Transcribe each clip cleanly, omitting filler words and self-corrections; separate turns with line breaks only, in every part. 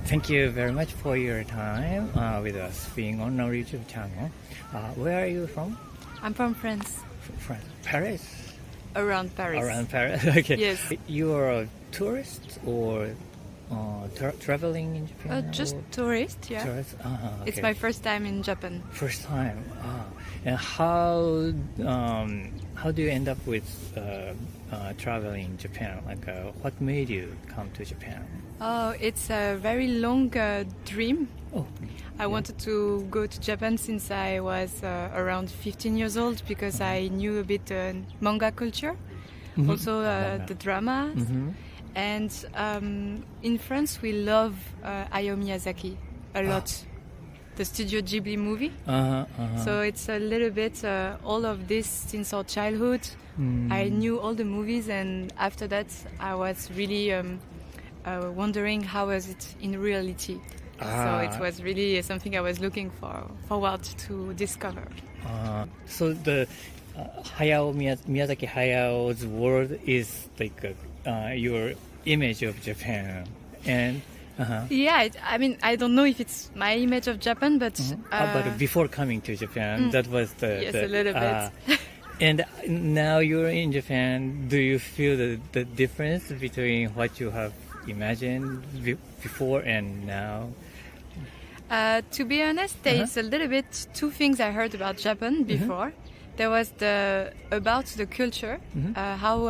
Thank you very much for your time with us being on our YouTube channel. Where are you from?
I'm from France.
France. Paris?
Around Paris.
Around Paris, okay.
Yes.
You are a tourist or traveling in Japan?
Just
or
tourist, yeah.
tourist? Okay.
It's my first time in Japan.
First time. And how do you end up with traveling in Japan? Like, what made you come to Japan?
Oh, it's a very long dream.
Oh,
I wanted to go to Japan since I was around 15 years old because I knew a bit manga culture, also the dramas. And in France, we love Hayao Miyazaki a lot. The Studio Ghibli movie. So it's a little bit all of this since our childhood. I knew all the movies, and after that, I was really wondering how was it in reality. So it was really something I was looking forward to discover.
So the Miyazaki Hayao's world is like your image of Japan, and
Yeah, I don't know if it's my image of Japan, but
but before coming to Japan, that was
yes, a little bit.
And now you're in Japan. Do you feel the difference between what you have imagined before and now?
To be honest, there's a little bit two things I heard about Japan before. There was about the culture, how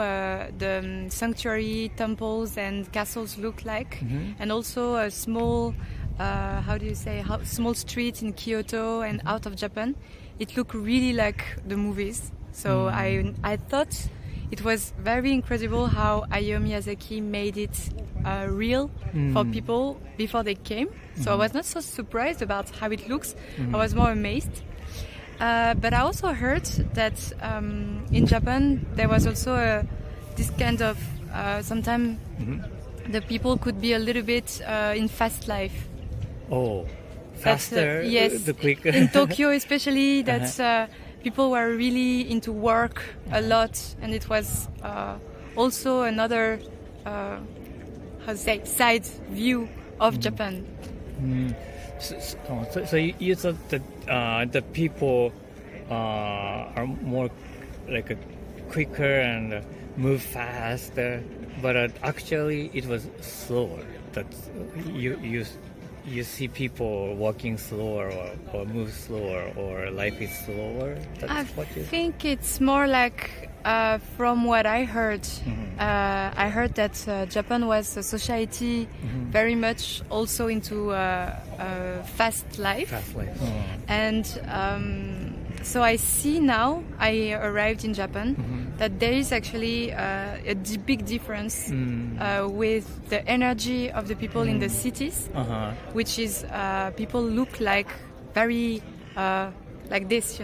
the sanctuary, temples, and castles look like, and also a small, small street in Kyoto and out of Japan. It looked really like the movies. So I thought it was very incredible how Hayao Miyazaki made it real for people before they came. So I was not so surprised about how it looks. I was more amazed. But I also heard that in Japan there was also this kind of sometimes the people could be a little bit in fast life.
Oh, faster,
yes.
the quick.
In Tokyo especially, that people were really into work a lot, and it was also another side view of Japan.
So you thought that the people are more like quicker and move faster, but actually it was slower. That you see people walking slower or move slower, or life is slower. That's what you
think it's more like from what I heard. I heard that Japan was a society very much also into fast life. And so I see now, I arrived in Japan, that there is actually a big difference with the energy of the people in the cities, which is people look like very like this,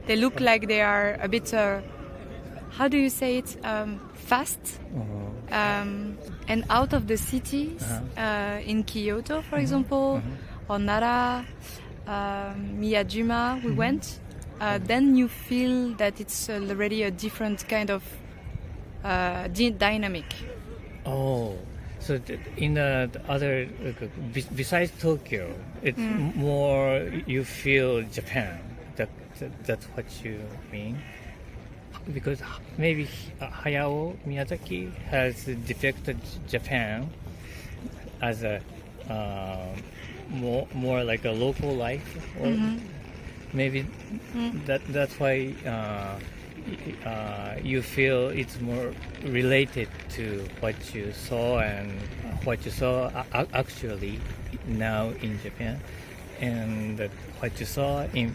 They look like they are a bit, how do you say it, fast. And out of the cities, in Kyoto, for example, or Nara, Miyajima, we went, then you feel that it's already a different kind of dynamic.
Oh, so in the other, besides Tokyo, it's more you feel Japan. That's what you mean? Because maybe Hayao Miyazaki has depicted Japan as a more like a local life, or maybe that's why you feel it's more related to what you saw and what you saw actually now in Japan, and what you saw in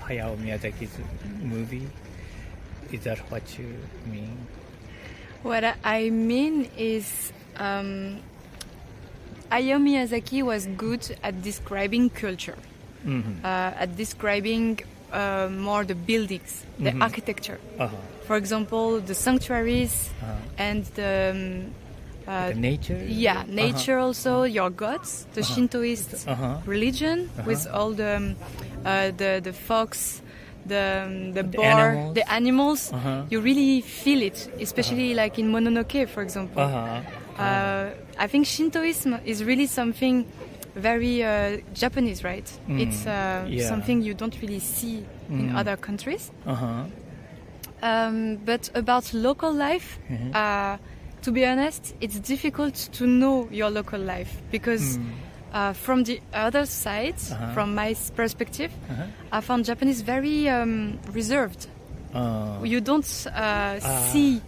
Hayao Miyazaki's movie. Is that what you mean?
What I mean is Hayao Miyazaki was good at describing culture, at describing more the buildings, the architecture. For example, the sanctuaries and the
nature?
Yeah, nature also, your gods, the Shintoist religion with all the fox, the boar, the animals. You really feel it, especially like in Mononoke, for example. I think Shintoism is really something very Japanese, right? It's
yeah.
something you don't really see in other countries.
Uh-huh.
But about local life, to be honest, it's difficult to know your local life because from the other side, from my perspective, I found Japanese very reserved. You don't see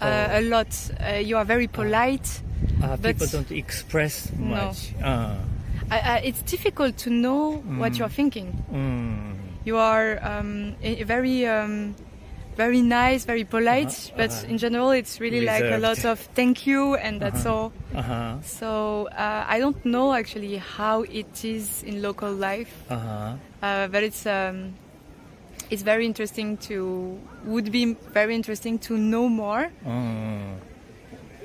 a lot. You are very polite. But
People don't express much.
It's difficult to know what you're thinking. You are very nice, very polite, but in general it's really like a lot of thank you and that's all. So I don't know actually how it is in local life, but it's very interesting would be very interesting to know more.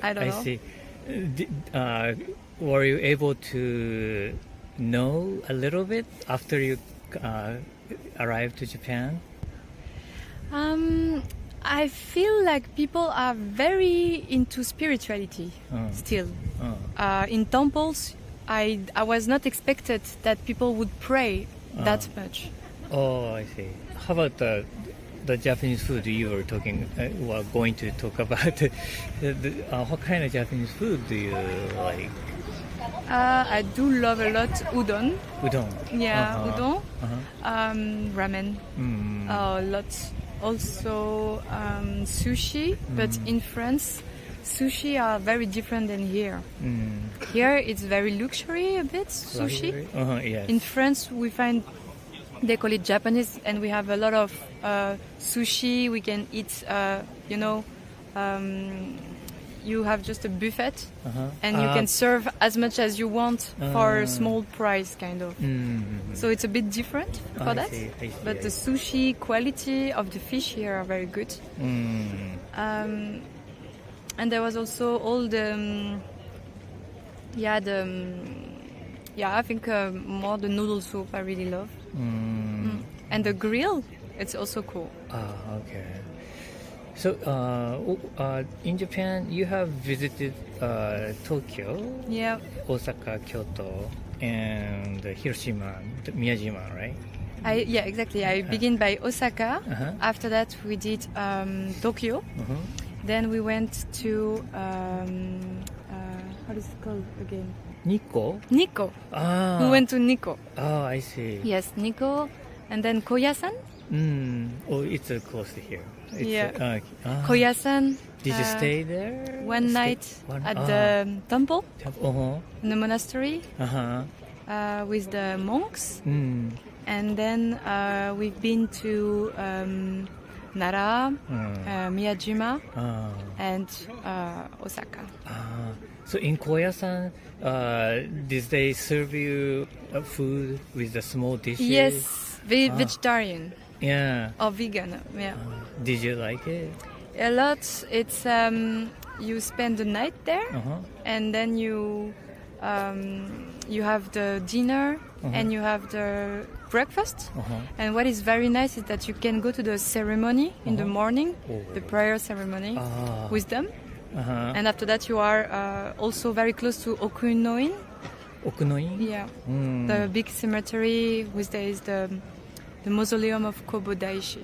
I don't know.
I see. Were you able to know a little bit after you arrived to Japan?
I feel like people are very into spirituality still. In temples, I was not expected that people would pray that much.
Oh, I see. How about the Japanese food you were going to talk about? What kind of Japanese food do you like?
I do love a lot udon.
Udon.
Yeah, udon. Ramen. A lot. Also sushi, but in France, sushi are very different than here. Here it's very luxury a bit, sushi.
Yes.
In France we find they call it Japanese, and we have a lot of sushi. We can eat, you have just a buffet, and you can serve as much as you want for a small price, kind of. So it's a bit different for that.
I see,
but the sushi quality of the fish here are very good. And there was also all the, I think more the noodle soup I really love. And the grill, it's also cool.
Okay. So, in Japan, you have visited Tokyo, Osaka, Kyoto, and Hiroshima, Miyajima, right?
Yeah, exactly. I begin by Osaka. After that, we did Tokyo. Then we went to how is it called again?
Nikko.
Nikko. We went to Nikko.
Oh, I see.
Yes, Nikko, and then Koyasan.
Oh, it's close to here.
Koyasan.
Did you stay there?
One night at the temple, in the monastery, with the monks. And then we've been to Nara, Miyajima, and Osaka.
So in Koyasan, did they serve you food with the small dishes?
Yes, vegetarian.
Yeah.
Or vegan, yeah.
Did you like it?
A lot. It's you spend the night there, and then you have the dinner and you have the breakfast. And what is very nice is that you can go to the ceremony in the morning, the prayer ceremony, with them. And after that, you are also very close to Okunoin.
Okunoin?
Yeah, the big cemetery with there is the mausoleum of Kobo Daishi.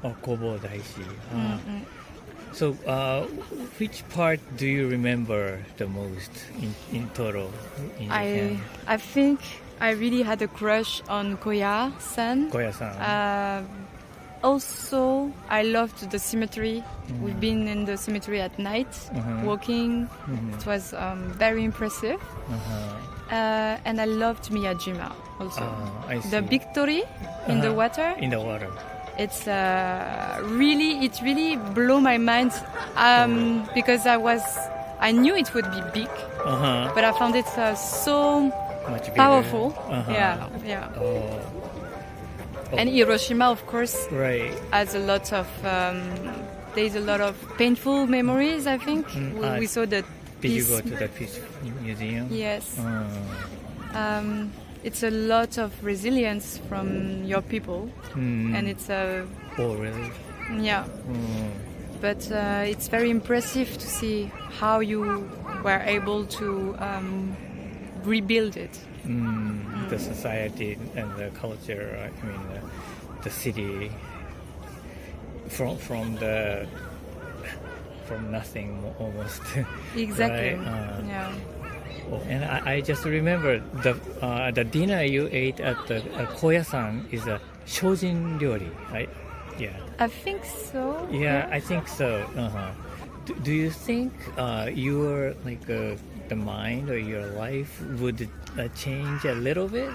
Oh, Kobo Daishi. So, which part do you remember the most in total in Japan?
I think I really had a crush on Koya-san.
Koya-san.
Also, I loved the cemetery. We've been in the cemetery at night, walking. It was very impressive. And I loved Miyajima also.
I see.
The victory in the water.
In the water.
It's really blew my mind because I knew it would be big, but I found it so
much
powerful. Yeah. And Hiroshima, of course, has a lot of there's a lot of painful memories. I think we saw the.
Did you go to the Peace Museum?
Yes. It's a lot of resilience from your people, and it's a.
Oh, really?
Yeah. But it's very impressive to see how you were able to rebuild it.
the society and the culture. I mean, the city from nothing almost.
Exactly.
Right?
Yeah.
Oh, and I just remember the dinner you ate at the Koya-san is a shojin ryori, right? Yeah.
I think so.
Yeah, I think so. Uh-huh. Do you think your the mind or your life would change a little bit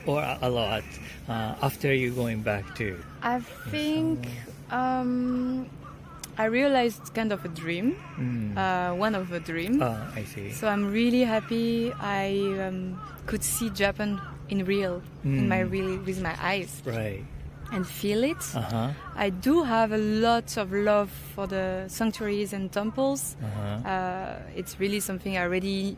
or a lot after you going back to?
I think I realized it's kind of a dream, one of a dream.
I see.
So I'm really happy I could see Japan in real, with my eyes.
Right.
And feel it.
Uh-huh.
I do have a lot of love for the sanctuaries and temples. It's really something I already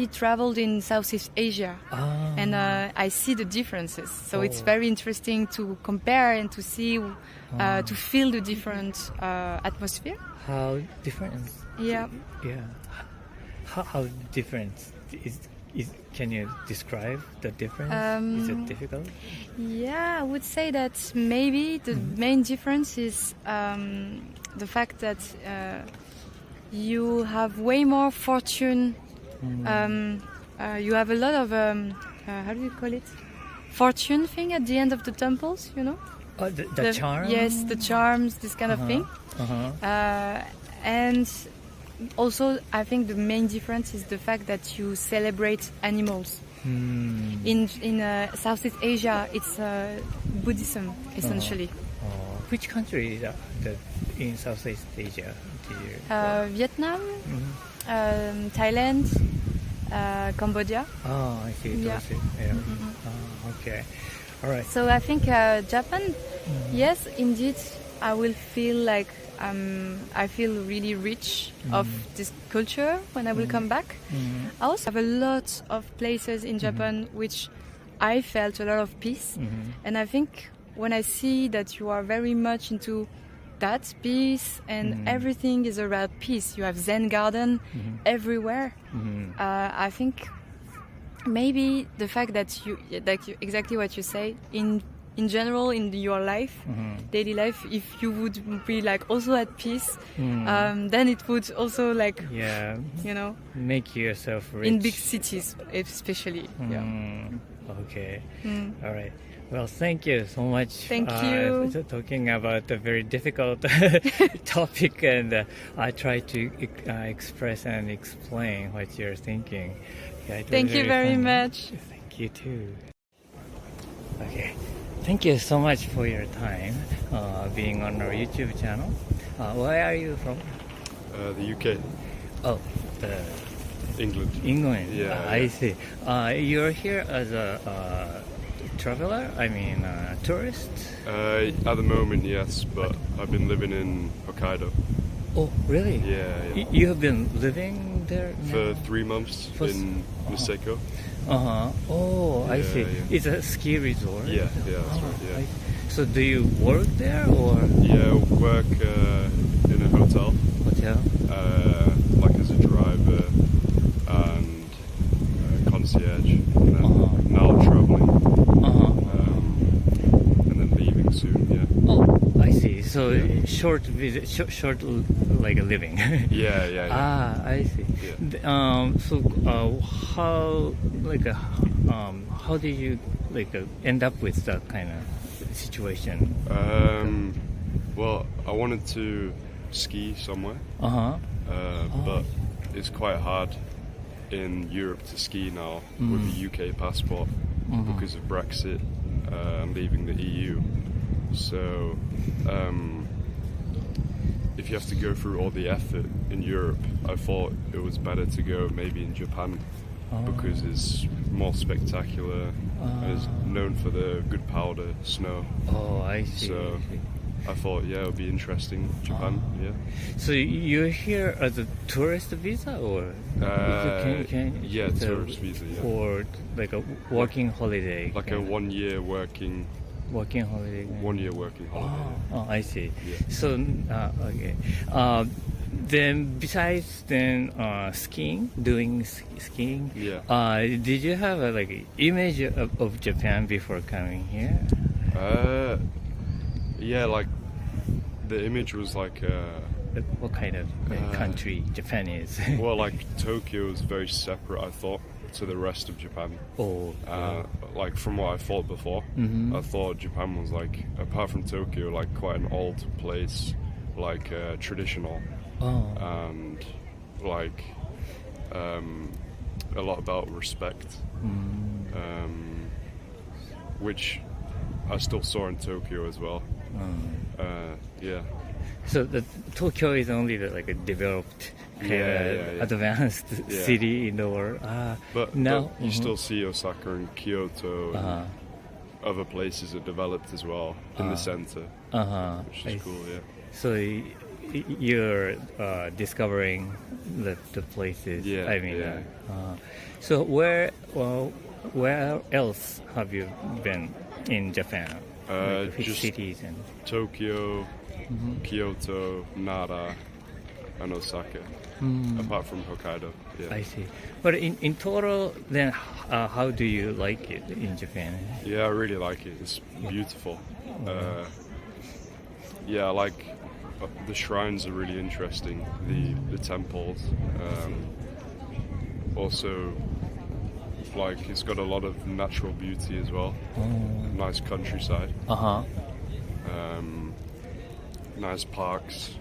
traveled in Southeast Asia, and I see the differences. So it's very interesting to compare and to see, to feel the different atmosphere.
How different?
Yeah.
Yeah. How different is? Can you describe the difference? Is it difficult?
Yeah, I would say that maybe the main difference is the fact that you have way more fortune. You have a lot of how do you call it? Fortune thing at the end of the temples, you know?
Oh, the charm?
Yes, the charms, this kind of thing. And also, I think the main difference is the fact that you celebrate animals. In Southeast Asia, it's Buddhism, essentially.
Which country is that in Southeast Asia?
Vietnam, Thailand, Cambodia.
Oh, I see.
Yeah.
Okay. All right.
So I think Japan, yes, indeed, I will feel like I feel really rich of this culture when I will come back. I also have a lot of places in Japan which I felt a lot of peace. And I think when I see that you are very much into that peace and everything is about peace, you have Zen garden everywhere. I think maybe the fact that you exactly what you say, in general in your life, daily life, if you would be like also at peace, then it would also like, you know,
make yourself rich
in big cities especially.
Okay. All right. Well, thank you so much.
Thank you.
For talking about a very difficult topic, and I try to express and explain what you're thinking. Yeah,
thank you very much.
Thank you too. Okay. Thank you so much for your time being on our YouTube channel. Where are you from?
The UK.
Oh,
England.
England.
Yeah.
I see. You're here as a traveler? I mean, tourist?
At the moment, yes, but I've been living in Hokkaido.
Oh, really?
Yeah.
You have been living there now?
For 3 months in Niseko.
Oh, I see.
Yeah.
It's a ski resort?
Yeah, that's right, yeah.
So do you work there or?
Yeah, work in a hotel.
Hotel?
Like as a driver and concierge. And then now traveling. And then leaving soon, yeah.
Oh, I see. So short visit, short like a living.
Yeah.
Ah, I see.
Yeah.
So how did you end up with that kind of situation?
Well, I wanted to ski somewhere. But it's quite hard in Europe to ski now with a UK passport because of Brexit and leaving the EU. So if you have to go through all the effort in Europe, I thought it was better to go maybe in Japan because it's more spectacular and it's known for the good powder snow.
Oh, I see.
So I thought, yeah, it would be interesting. Japan, yeah.
So you're here as a tourist visa, or
yeah, tourist visa, yeah.
or like a working holiday?
Like a 1 year working.
Working holiday.
1 year working holiday.
Oh, I see.
Yeah.
So okay. then besides then skiing, doing skiing,
Yeah.
Did you have a like image of Japan before coming here?
Yeah, like the image was like
What kind of country Japan is?
well, like Tokyo is very separate, I thought, to the rest of Japan.
Oh,
Like from what I thought before, I thought Japan was like, apart from Tokyo, like quite an old place, like traditional, and like a lot about respect, which I still saw in Tokyo as well. Yeah.
So the Tokyo is only like a developed,
Yeah.
advanced
Yeah.
city in the world.
But
now
you still see Osaka and Kyoto and other places are developed as well in the center, which is cool, yeah.
So you're discovering the places.
Yeah,
I mean,
yeah.
so where else have you been in Japan? Like which
Just
cities and
Tokyo, Kyoto, Nara, and Osaka, apart from Hokkaido. Yeah.
I see. But in total, then how do you like it in Japan?
Yeah, I really like it. It's beautiful. Yeah, I like the shrines are really interesting. The temples. Also, like it's got a lot of natural beauty as well. Nice countryside. Nice parks.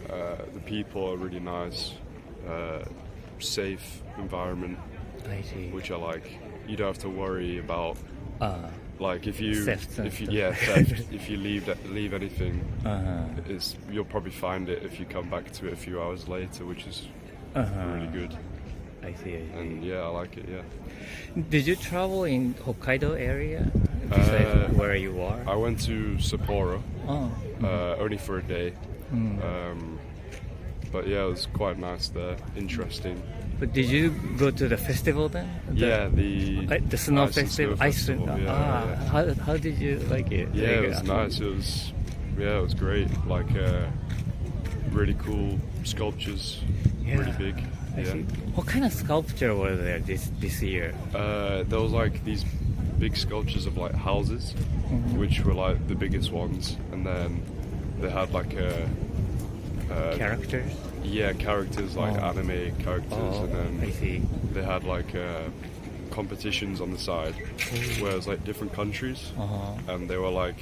The people are really nice. Safe environment,
I see.
which I like. You don't have to worry about like if you
Theft and
if you
stuff.
yeah theft. If you leave anything,
Uh-huh.
you'll probably find it if you come back to it a few hours later, which is really good.
I see.
And yeah, I like it. Yeah,
Did you travel in Hokkaido area besides where you are?
I went to Sapporo
Oh.
only for a day, but yeah, it was quite nice there. Interesting.
But did you go to the festival then?
Yeah,
The snow
Ice and
festival.
Snow
Iceland.
Festival, yeah.
How did you like it?
Yeah,
Like,
it was nice. It was great. Like really cool sculptures, really
Yeah.
big.
I
Yeah.
see. What kind of sculpture was there this year?
There was like these big sculptures of like houses, which were like the biggest ones, and then they had like
Characters?
characters like
Oh.
anime characters, and
I
then
see.
they had like competitions on the side, where it was like different countries, and they were like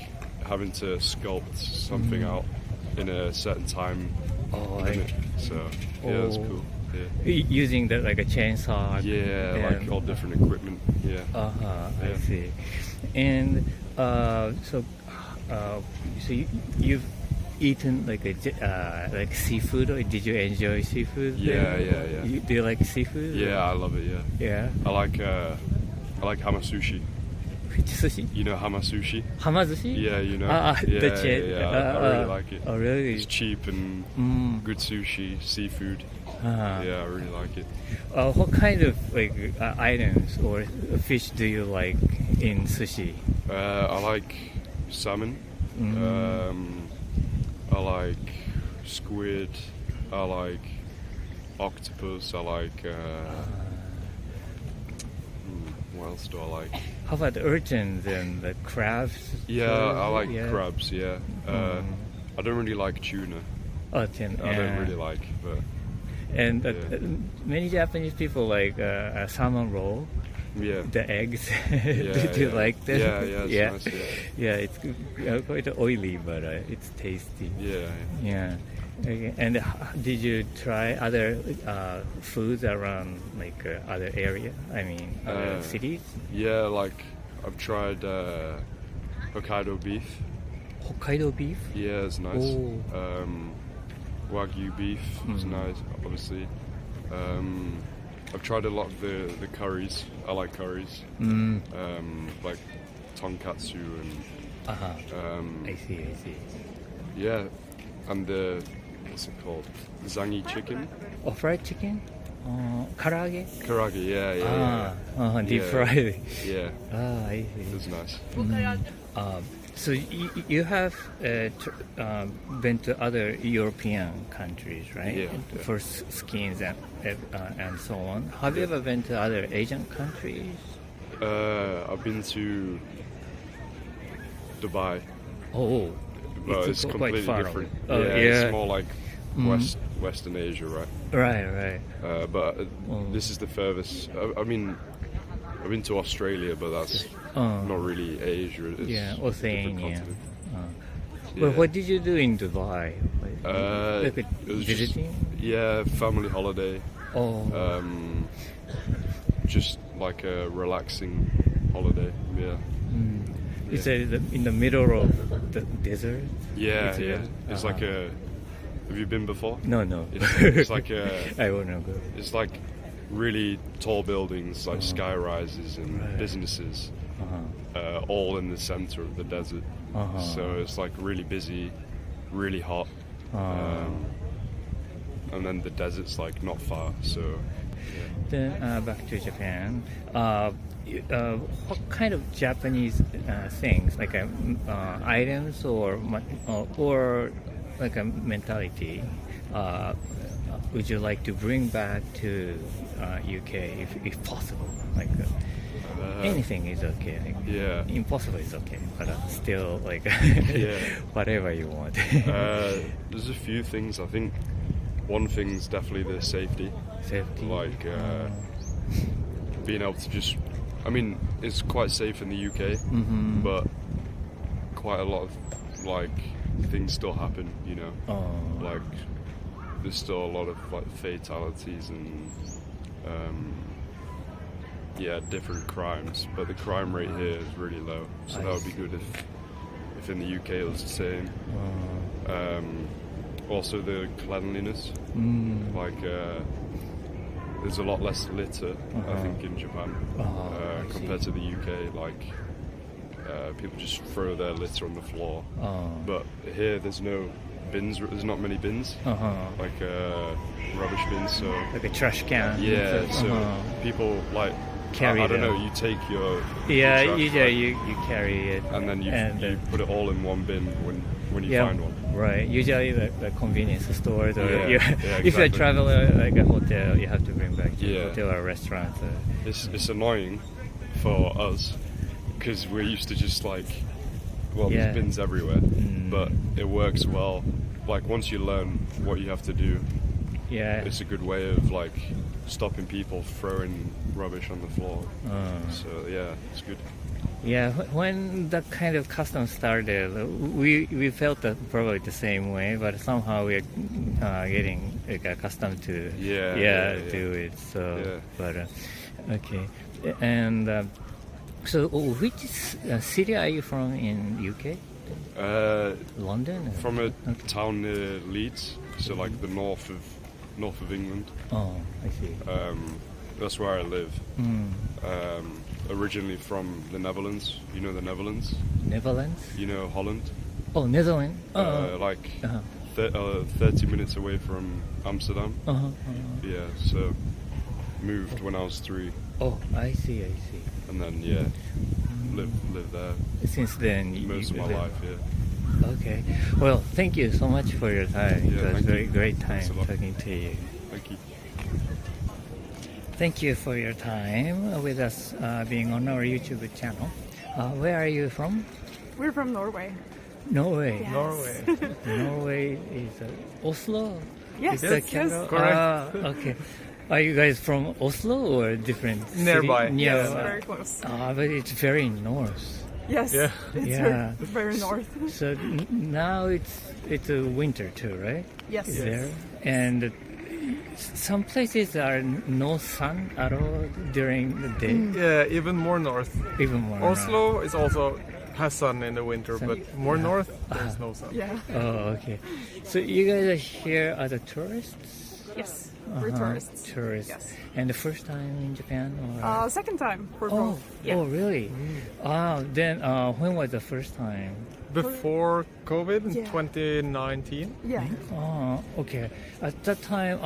having to sculpt something out in a certain time limit. So yeah, it was
Oh.
cool. Yeah.
Using the like a chainsaw.
Yeah, like
and-
all different equipment. Yeah.
I
Yeah.
see. And so you've eaten like like seafood, or did you enjoy seafood?
Yeah,
there?
yeah.
Do you like seafood?
Yeah, I love it. Yeah.
Yeah.
I like hamasushi.
Which sushi?
You know hamasushi?
Hamazushi?
Yeah, you know.
The
yeah,
chain.
yeah, I really like it.
Oh, really?
It's cheap and good sushi, seafood. Yeah, I really like it.
What kind of like items or fish do you like in sushi?
I like salmon. I like squid. I like octopus. I like. What else do I like?
How about the urchins and the crabs?
Yeah, I like
Yeah.
crabs. Yeah. I don't really like tuna.
Oh,
I don't really like, but
And
Yeah.
many Japanese people like a salmon roll,
yeah.
the eggs.
Yeah,
Do you
yeah.
like them?
Yeah, yeah, it's nice, yeah.
It's quite oily, but it's tasty.
Yeah.
Yeah. Okay. And did you try other foods around like other area? I mean, other cities?
Yeah, like I've tried Hokkaido beef.
Hokkaido beef?
Yeah, it's nice.
Oh.
Wagyu beef is nice, obviously. I've tried a lot of the curries. I like curries. Like tonkatsu and
I see.
yeah, and the what's it called? Zangi chicken.
Oh, fried chicken? Karaage?
Karage, yeah.
Deep
Yeah.
fried.
Yeah,
I see.
it's nice.
So you have been to other European countries, right?
Yeah.
For skiing and so on. Have you ever been to other Asian countries?
I've been to Dubai,
Oh,
but it's
quite
completely
far
different.
away. Oh,
yeah,
yeah.
it's more like Western Asia, right?
Right.
But this is the furthest. I mean, I've been to Australia, but that's not really Asia. It's
Yeah,
a different
Oceania.
continent.
Well,
Yeah.
what did you do in Dubai? Like
It was just,
visiting?
family holiday.
Oh,
Just like a relaxing holiday. Yeah.
is it in the middle of the desert?
Yeah,
It's,
It's like a. Have you been before?
No.
It's like a.
I wanna go.
It's like really tall buildings, like sky rises and
Right.
businesses, all in the center of the desert. So it's like really busy, really hot, and then the desert's like not far. So
Then back to Japan. What kind of Japanese things, like items or like a mentality, would you like to bring back to UK if possible? Like anything is okay. Like,
yeah.
impossible is okay, but still like whatever you want.
There's a few things. I think one thing's definitely the safety.
Safety.
Like being able to just. I mean, it's quite safe in the UK, but quite a lot of like things still happen. You know, like there's still a lot of like fatalities and different crimes. But the crime rate here is really low, so that would be good if in the UK it was the same. Also the cleanliness, like there's a lot less litter, I think, in Japan compared to the UK. Like people just throw their litter on the floor, but here there's no bins. There's not many bins, like rubbish bins. So
like a trash can.
yeah, so people like
carry
I don't
them.
know. You take your
Yeah,
trash,
usually
right?
you carry it,
and then you put it all in one bin when you find one.
Right. Usually the convenience stores or
Yeah,
if you're
exactly.
a traveler, like a hotel, you have to bring back to
Yeah.
a hotel or restaurant.
It's annoying for us because we're used to just like, well,
Yeah.
there's bins everywhere, but it works well. Like once you learn what you have to do,
Yeah.
it's a good way of like stopping people throwing rubbish on the floor. So yeah, it's good.
Yeah, when that kind of custom started, we felt that probably the same way, but somehow we're getting like, accustomed to
Yeah.
do it. So,
Yeah.
but okay, and so which city are you from in UK? London?
From a town near Leeds, so like the north of England.
Oh, I see.
That's where I live. Originally from the Netherlands. You know the Netherlands?
Netherlands?
You know Holland?
Oh, Netherlands.
Like 30 minutes away from Amsterdam. Yeah, so moved when I was 3,
Oh, I see.
and then live there
Since then,
most of my
live-
life. Yeah.
Okay. Well, thank you so much for your time.
Yeah,
It was
thank
very
you.
great time
Thanks a lot.
talking to you.
Thank you.
Thank you for your time with us being on our YouTube channel. Where are you from?
We're from Norway.
Norway.
Yes.
Norway is Oslo?
Yes,
Is that
yes,
capital?
correct.
Okay. Are you guys from Oslo or different city?
Nearby.
Yes,
Nearby.
very close.
But it's very north.
Yes,
Yeah.
it's
Yeah.
very north.
So now it's a winter too, right?
Yes.
Is there? And some places are no sun at all during the day.
Yeah, even more north.
Even more.
Oslo is also has sun in the winter,
Sun,
but more
yeah.
north there's no sun.
Yeah.
Oh, okay. So you guys are here as a tourists?
Yes. We're tourists.
Tourists.
Yes.
And the first time in Japan? Or?
Second time for
Oh,
both. Yeah.
oh, really? Then when was the first time?
Before COVID in
Yeah.
2019.
Yeah.
Oh, okay. At that time,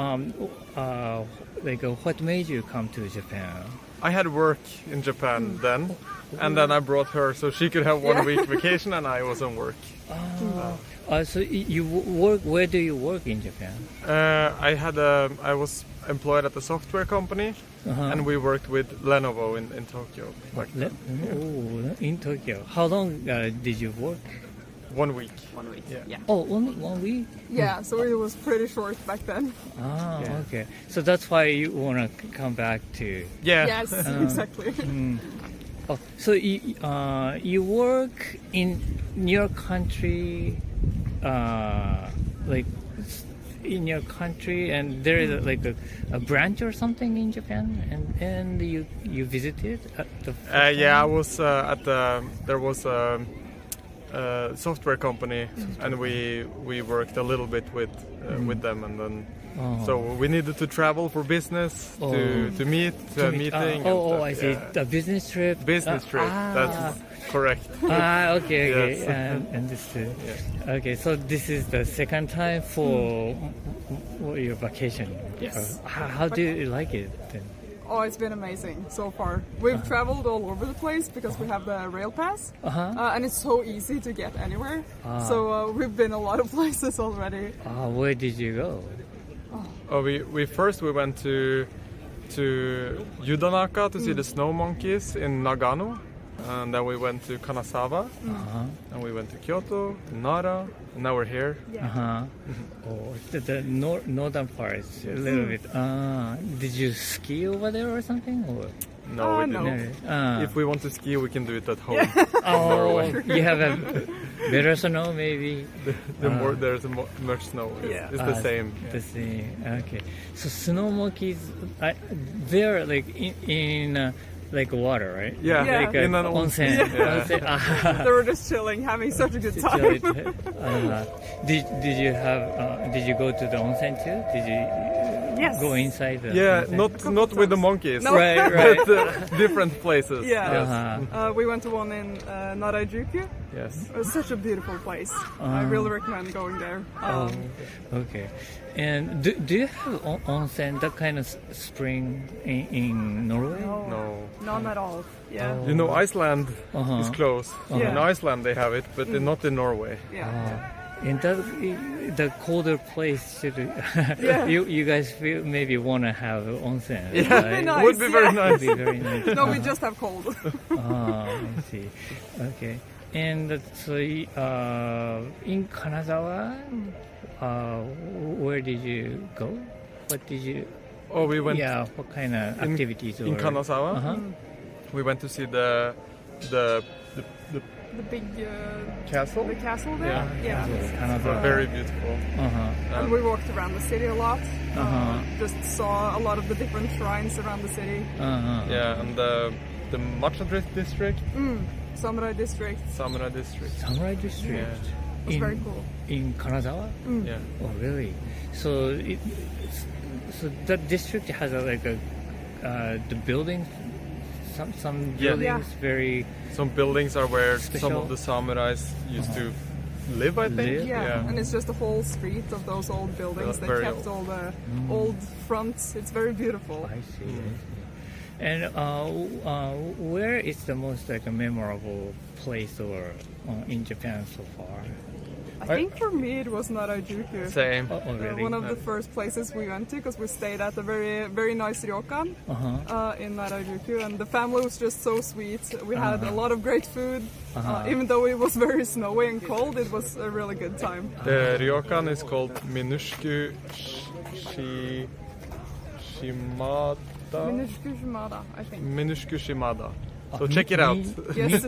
what made you come to Japan?
I had work in Japan then, and then I brought her so she could have 1 week vacation, and I was on work.
So you work. Where do you work in Japan?
I was employed at a software company, and we worked with Lenovo in Tokyo.
In Tokyo. How long did you work?
1 week.
1 week.
Yeah.
Oh, only 1 week.
Yeah, so it was pretty short back then.
Yeah.
Okay. So that's why you wanna come back to.
Yeah.
Yes, exactly.
Oh, so you work in your country, like in your country, and there is a branch or something in Japan, and you visited at the.
Yeah, I was at the. There was a software company, and we worked a little bit with them, and then. So we needed to travel for business to meet a meeting.
I see.
Yeah.
A business trip.
Business trip. That's correct.
Okay.
Yes.
Understood.
Yeah.
Okay, so this is the second time for your vacation.
Yes.
How do you like it then?
Oh, it's been amazing so far. We've traveled all over the place because we have the rail pass, and it's so easy to get anywhere. So we've been a lot of places already.
Where did you go?
Oh, we went to Yudanaka to see the snow monkeys in Nagano, and then we went to Kanazawa, and we went to Kyoto, Nara, and now we're here.
Oh, the northern part is a little bit. Did you ski over there or something? Or?
No, we
no.
didn't. If we want to ski, we can do it at home.
You have a better snow maybe.
There's much snow. It's the same.
The same. Okay. So snow monkeys, they're like in like water, right?
Yeah,
Yeah.
in an
onsen. Onsen.
They were just chilling, having such a good time.
Did you have? Did you go to the onsen too? Did you
Yes.
go inside the?
Yeah,
onsen?
not with the monkeys.
No.
Right.
But different places.
Yeah.
Yes.
We went to one in Narajuku.
Yes.
It was such a beautiful place. I really recommend going there.
Okay. And do you have onsen, that kind of spring in Norway?
No.
None at all. Yeah.
You know, Iceland is close.
Yeah.
In Iceland they have it, but not in Norway.
Yeah.
In the colder place, you guys feel maybe want to have onsen, right?
Nice,
Would be very
Would
nice.
be very nice.
No, we just have cold.
I see. Okay. And so in Kanazawa, where did you go? What did you?
Oh, we went
what kind of activities?
in Kanazawa. We went to see the
The big
castle.
the castle there. Yeah.
Kanazawa.
Very beautiful.
And we walked around the city a lot. Just saw a lot of the different shrines around the city.
Yeah, and the Macha district,
Samurai district.
Samurai district.
Samurai district.
Yeah.
It was very cool.
In Kanazawa?
Yeah.
Oh, really? So, so that district has the buildings. Some buildings very.
Some buildings are where
Special.
some of the samurais used to live, I think.
Live?
Yeah. And it's just a whole street of those old buildings. They
Very
kept all the old fronts. It's very beautiful.
I see. And where is the most a memorable place or in Japan so far?
I think for me it was Narajuku.
Same.
Oh, really?
One of the first places we went to because we stayed at a very, very nice ryokan in Narajuku, and the family was just so sweet. We had a lot of great food. Even though it was very snowy and cold, it was a really good time.
The ryokan is called Minusku Shimada.
Minusku Shimada, I think.
Minusku Shimada. So check it out.
Yes.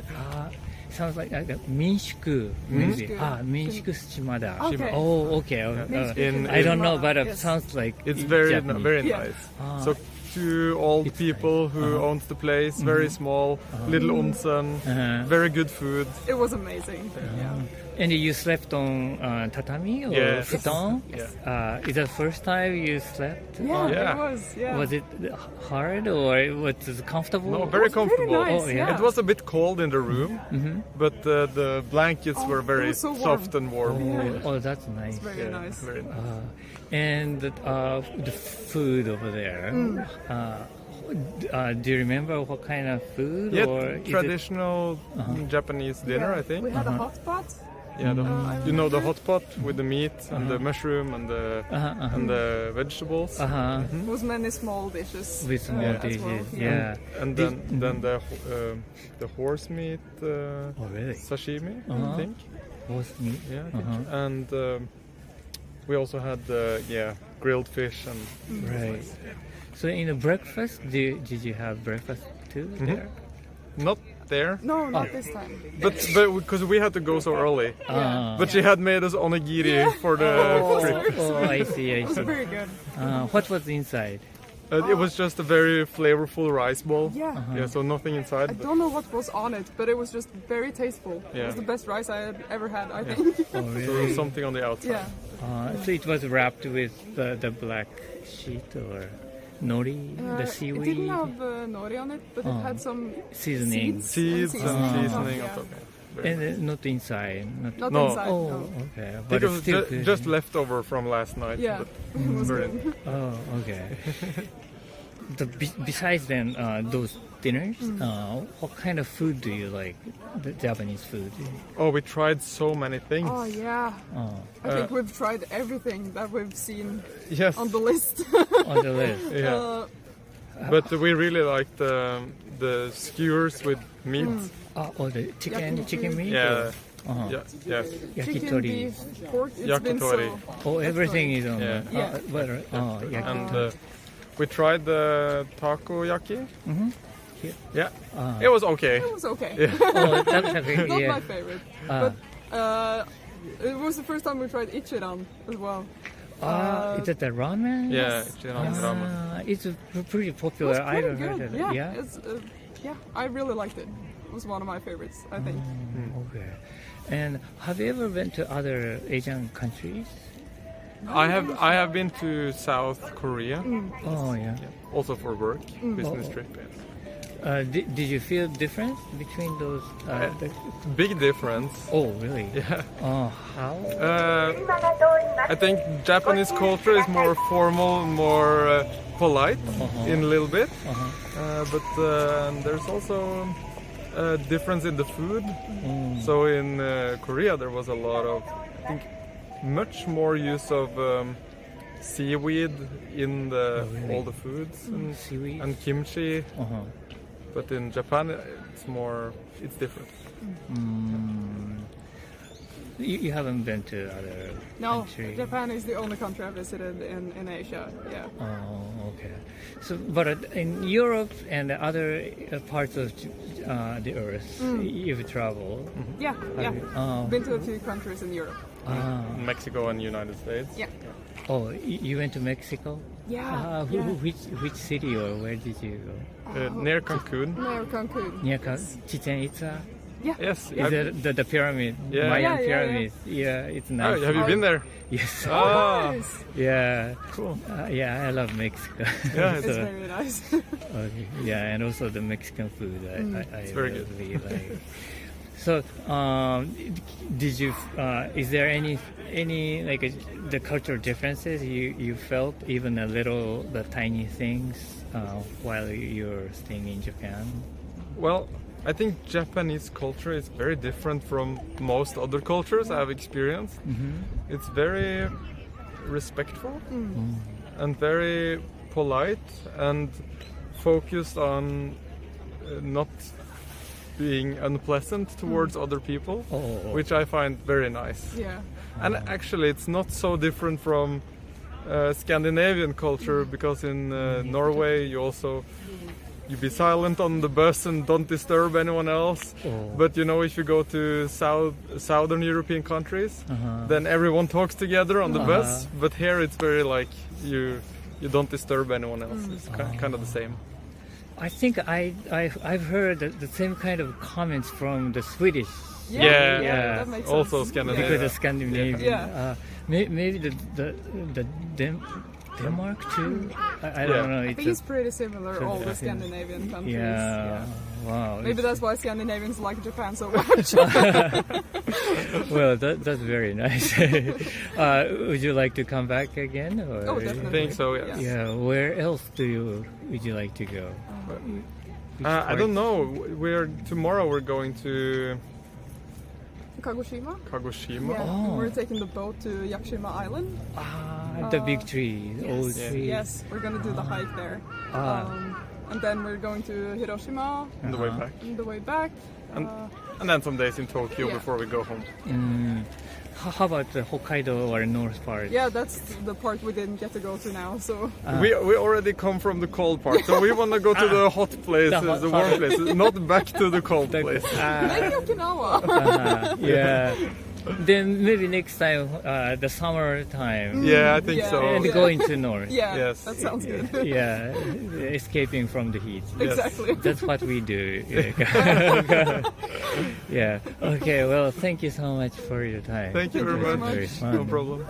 Sounds like Minshuku.
Minshuku.
Minshuku Shimada.
Okay.
Oh, okay. I don't know, but it
Yes.
sounds like
It's very
Japanese.
very
Yeah.
nice. So two old people who owns the place, very small, little onsen, very good food.
It was amazing. Yeah.
And you slept on tatami or
Yes.
futon?
Yeah.
Is that the first time you slept?
Yeah,
on?
Yeah.
it was. Yeah.
Was it hard or was it comfortable?
No, very comfortable.
nice,
Oh, yeah.
yeah.
It was a bit cold in the room, but the blankets were
it
very
was so warm.
soft and warm.
Oh, that's nice.
Very
Yeah,
nice.
very nice.
And the food over there. Do you remember what kind of food?
Yeah,
or is it-
traditional Japanese dinner,
Yeah,
I think.
We had a hot pot.
Yeah,
I
you know the
remember.
hot pot with the meat and the mushroom and the vegetables.
It was many small dishes.
With small
Yeah.
as well,
dishes,
yeah.
yeah.
And then the horse meat
Oh, really?
sashimi,
Uh-huh.
I think.
Horse meat?
Yeah, I think. And we also had grilled fish and
Right. So in the breakfast, did you have breakfast too there?
not there,
No, not this time.
but because we had to go so early.
Ah.
But she had made us onigiri for the trip.
Oh, I see, I
It was
see.
very good.
What was inside?
It was just a very flavorful rice bowl.
Yeah.
Yeah, so nothing inside.
I
but-
don't know what was on it, but it was just very tasteful. It
Yeah.
was the best rice I had ever had, I think.
Oh,
So there
really?
was something on the outside.
Yeah.
So it was wrapped with the black sheet or nori, the
It
seaweed
didn't have nori on it, but it had some
seasoning,
Seeds and seasoning on
Yeah.
top. Very
and not inside.
Not
No.
inside.
Oh,
No.
okay.
It
But it's
was
still good.
just leftover from last night.
Yeah,
But
it was
very-
good.
Oh, okay. Besides then those dinners, what kind of food do you like? The Japanese food.
Oh, we tried so many things.
Oh yeah,
Oh,
I think we've tried everything that we've seen
Yes.
on the list.
on the list.
Yeah. But we really liked the skewers with meat.
Oh, the chicken meat.
Yeah.
Uh-huh.
Yeah. Yes.
Chicken,
Yakitori.
beef, pork. It's been
Yakitori.
so.
Oh, everything is on.
Yeah.
Yeah.
Butter. Oh, yeah.
And we tried the takoyaki.
Here.
Yeah. It was okay.
It was okay.
Oh, that's okay.
Not
Yeah.
my favorite,
Ah.
but it was the first time we tried ichiran as well.
Is it the ramen?
Yeah. Ichiran ramen.
It's pretty
It
popular.
was
I
pretty
haven't heard
good.
of it.
Yeah, yeah, I really liked it. It was one of my favorites, I think.
Okay. And have you ever been to other Asian countries?
I have been to South Korea,
Oh, yeah.
also for work, business
Oh.
trip. Yes.
Did you feel difference between those?
Big difference.
Oh, really?
Yeah.
Oh, how?
I think Japanese culture is more formal, more polite in a little bit. But there's also a difference in the food. So in Korea there was a lot of, I think, much more use of seaweed in all the foods
Seaweed?
and kimchi.
Uh-huh.
But in Japan it's different.
You haven't been to other
No,
countries?
Japan is the only country I visited in Asia. Yeah.
Oh, okay. So, but in Europe and the other parts of the Earth, you've traveled.
Yeah, yeah.
Oh,
Been to a few countries in Europe.
Mexico and United States.
Yeah.
oh, you went to Mexico?
Yeah.
Who-
yeah.
Which city or where did you go?
Near Cancun.
Near Cancun.
Near Chichen Itza?
Yes.
Is it the pyramid?
Yeah.
Mayan
Yeah, yeah, yeah.
pyramid. Yeah, it's nice.
Oh, have you been there?
Yes.
Ah,
Nice.
Yeah.
cool.
Yeah, I love Mexico.
Yeah,
It's
So,
very nice.
okay. Yeah, and also the Mexican food. I
very good.
really like. So, did you? Is there any like the cultural differences you felt, even a little, the tiny things, while you're staying in Japan?
Well, I think Japanese culture is very different from most other cultures I've experienced. It's very respectful and very polite and focused on not being unpleasant towards other people,
Oh.
which I find very nice.
Yeah.
And actually, it's not so different from Scandinavian culture because in Norway you be silent on the bus and don't disturb anyone else.
Oh.
But you know, if you go to southern European countries, then everyone talks together on the bus. But here it's very like you don't disturb anyone else. It's kind of the same.
I think I've heard the same kind of comments from the Swedish.
Yeah,
that makes
also
sense.
Scandinavia.
Because of Scandinavian.
Yeah.
Maybe the Denmark too. I don't know.
I think it's pretty similar, all the Scandinavian countries.
Yeah. Wow.
Maybe that's why Scandinavians like Japan so much.
Well, that's very nice. Would you like to come back again? Or?
Oh,
I
definitely.
think so, yes.
Yeah. Where else would you like to go?
I don't know. Tomorrow we're going to
Kagoshima?
Kagoshima.
Yeah,
Oh.
we're taking the boat to Yakushima Island.
The big tree, old tree.
Yes, we're gonna do the hike there. And then we're going to Hiroshima
On the way back.
on the way back.
And then some days in Tokyo
Yeah.
before we go home.
How about the Hokkaido or north part?
Yeah, that's the part we didn't get to go to now. So
We already come from the cold part, so we want to go to the hot places, the warm places, not back to the cold place.
maybe Okinawa.
Yeah. Then maybe next time, the summer time.
Yeah, I think
Yeah.
so.
And going to north.
Yeah,
Yes.
that sounds good.
Yeah, escaping from the heat.
Exactly.
That's what we do. Yeah. Okay. Well, thank you so much for your time.
Thank you very
Thank you
much.
very
much.
No problem.